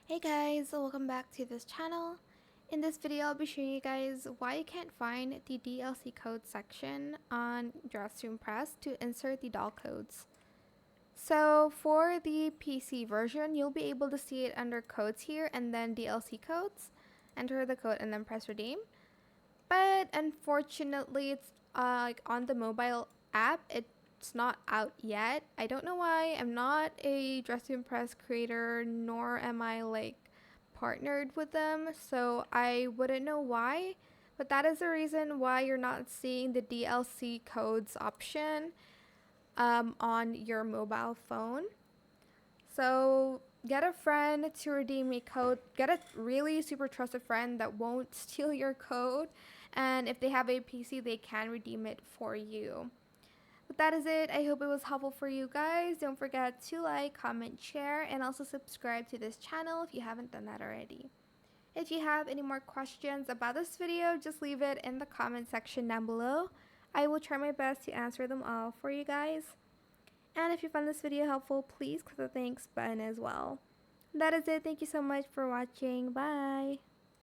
Hey guys, welcome back to this channel. In this video, I'll be showing you guys why you can't find the DLC code section on Zoom Press to insert the doll codes. So for the PC version, you'll be able to see it under codes here and then DLC codes. Enter the code and then press redeem. But unfortunately, it's like on the mobile app, it's not out yet. I don't know why. I'm not a Dress to Impress creator, nor am I like partnered with them, so I wouldn't know why. But that is the reason why you're not seeing the DLC codes option on your mobile phone. So get a friend to redeem a code. Get a really super trusted friend that won't steal your code. And if they have a PC, they can redeem it for you. But that is it. I hope it was helpful for you guys. Don't forget to like, comment, share, and also subscribe to this channel if you haven't done that already. If you have any more questions about this video, just leave it in the comment section down below. I will try my best to answer them all for you guys. And if you found this video helpful, please click the thanks button as well. That is it. Thank you so much for watching. Bye.